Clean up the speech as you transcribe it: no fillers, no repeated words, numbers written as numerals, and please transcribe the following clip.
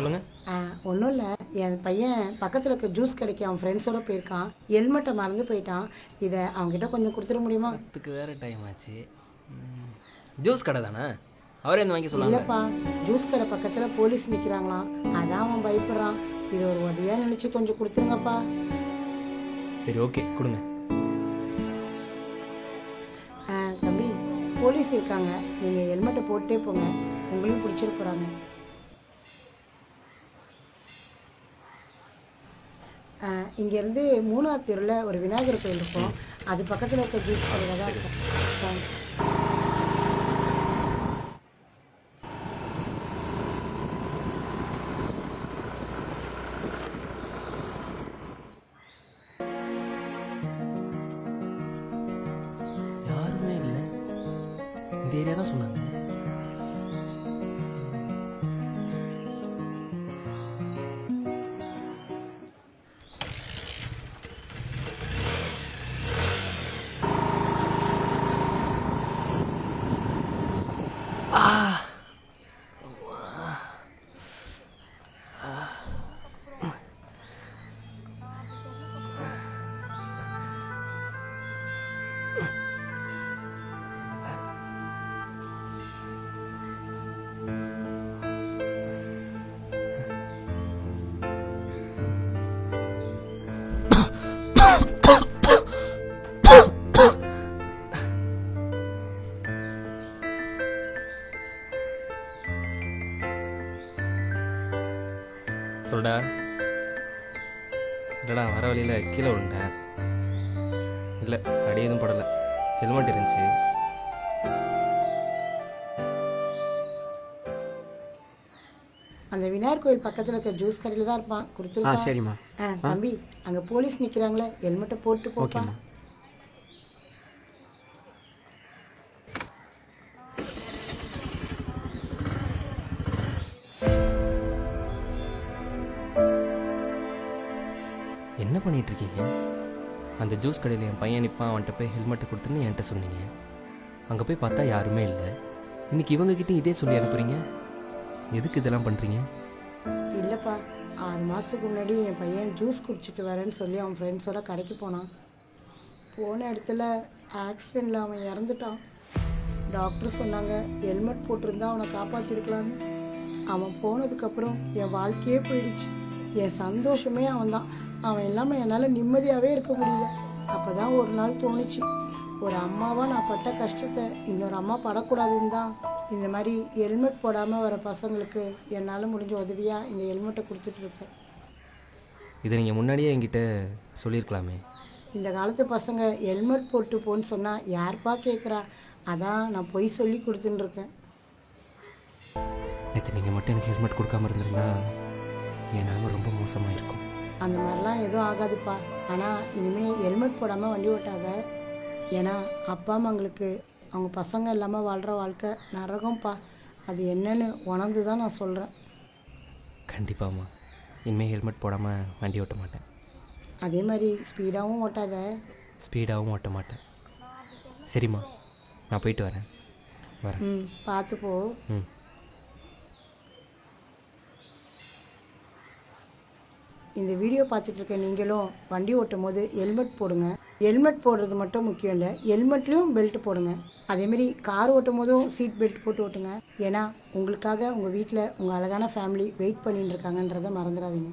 சொல்லுங்கள். ஒன்றும் இல்லை, என் பையன் பக்கத்தில் இருக்க ஜூஸ் கடைக்கு அவன் ஃப்ரெண்ட்ஸோடு போயிருக்கான். ஹெல்மெட்டை மறந்து போயிட்டான். இதை அவங்ககிட்ட கொஞ்சம் கொடுத்துட முடியுமா? அதுக்கு வேறு டைம் ஆச்சு. ஜூஸ் கடை தானே, அவரே இந்த வாங்கி சொல்லுங்க. இல்லைப்பா, ஜூஸ் கடை பக்கத்தில் போலீஸ் நிற்கிறாங்களாம், அதான் அவன் பயப்படுறான். இது ஒரு உதவியாக நினச்சி கொஞ்சம் கொடுத்துருங்கப்பா. சரி, ஓகே, கொடுங்க. தம்பி, போலீஸ் இருக்காங்க, நீங்கள் ஹெல்மெட்டை போட்டே போங்க, உங்களையும் பிடிச்சிட்டு போகிறாங்க. இங்கேருந்து 3ஆவது தெருவில் ஒரு விநாயகர் கோயில் இருக்கும், அது பக்கத்தில் இருக்க ஜூஸ் கடையில் தான் இருக்கும். தேங்க்ஸ். யாருமே இல்லை, இந்த ஏரியா தான் சொன்னாங்க. சொல்டா. இல்லைடா, வர வழியில் கீழே விழுந்தேன். இல்லை, அடி எதுவும் படலை, ஹெல்மெட் இருந்துச்சு. அந்த விநாயகர் கோயில் பக்கத்தில் இருக்க ஜூஸ் கடையில் தான் இருப்பான், கொடுத்துருக்கா. சரிம்மா. தம்பி, அங்கே போலீஸ் நிற்கிறாங்களே, ஹெல்மெட்டை போட்டு போப்பா. என்ன பண்ணிகிட்ருக்கீங்க? அந்த ஜூஸ் கடையில் என் பையன் நிற்பான், அவன்கிட்ட போய் ஹெல்மெட்டை கொடுத்துன்னு என்கிட்ட சொன்னீங்க. அங்கே போய் பார்த்தா யாருமே இல்லை. இன்றைக்கி இவங்ககிட்ட இதே சொல்லி அனுப்புகிறீங்க. எதுக்கு இதெல்லாம் பண்ணுறீங்க? இல்லைப்பா, 6 மாதத்துக்கு முன்னாடி என் பையன் ஜூஸ் குடிச்சிட்டு வரேன்னு சொல்லி அவன் ஃப்ரெண்ட்ஸோட கடைக்கு போனான். போன இடத்துல ஆக்சிடெண்ட்டில் அவன் இறந்துட்டான். டாக்டர் சொன்னாங்க ஹெல்மெட் போட்டிருந்தா அவனை காப்பாற்றிருக்கலான்னு. அவன் போனதுக்கப்புறம் என் வாழ்க்கையே போயிடுச்சு. என் சந்தோஷமே அவன்தான். அவன் இல்லாமல் என்னால் நிம்மதியாகவே இருக்க முடியல. அப்போ தான் ஒரு நாள் தோணுச்சு, ஒரு அம்மாவாக நான் பட்ட கஷ்டத்தை இன்னொரு அம்மா படக்கூடாதுன்னு தான் இந்த மாதிரி ஹெல்மெட் போடாமல் வர பசங்களுக்கு என்னால் முடிஞ்ச உதவியாக இந்த ஹெல்மெட்டை கொடுத்துட்ருப்பேன். இதை நீங்கள் முன்னாடியே என்கிட்ட சொல்லியிருக்கலாமே. இந்த காலத்து பசங்க ஹெல்மெட் போட்டு போன்னு சொன்னால் யார்ப்பா கேட்குறா? அதான் நான் பொய் சொல்லி கொடுத்துட்டுருக்கேன். நேற்று நீங்கள் மட்டும் எனக்கு ஹெல்மெட் கொடுக்காம இருந்திருந்தா என் நிலைமை ரொம்ப மோசமாக இருக்கும். அந்த மாதிரிலாம் எதுவும் ஆகாதுப்பா. ஆனால் இனிமேல் ஹெல்மெட் போடாமல் வண்டி ஓட்டாத. ஏன்னா அப்பா அம்மாங்களுக்கு அவங்க பசங்க இல்லாமல் வாழ்கிற வாழ்க்கை நரகம்ப்பா. அது என்னன்னு உணர்ந்து தான் நான் சொல்கிறேன். கண்டிப்பாம்மா, இனிமேல் ஹெல்மெட் போடாமல் வண்டி ஓட்ட மாட்டேன். அதே மாதிரி ஸ்பீடாகவும் ஓட்டாத. ஸ்பீடாகவும் ஓட்ட மாட்டேன். சரிம்மா, நான் போயிட்டு வரேன். பார்த்து போ. இந்த வீடியோ பார்த்துட்டு இருக்க நீங்களும் வண்டி ஓட்டும் போது ஹெல்மெட் போடுங்க. ஹெல்மெட் போடுறது மட்டும் முக்கியம் இல்லை, ஹெல்மெட்லேயும் பெல்ட் போடுங்க. அதேமாரி கார் ஓட்டும் போதும் சீட் பெல்ட் போட்டு ஓட்டுங்க. ஏன்னா உங்களுக்காக உங்கள் வீட்டில் உங்கள் அழகான ஃபேமிலி வெயிட் பண்ணிட்டு இருக்காங்கன்றதை மறந்துடாதீங்க.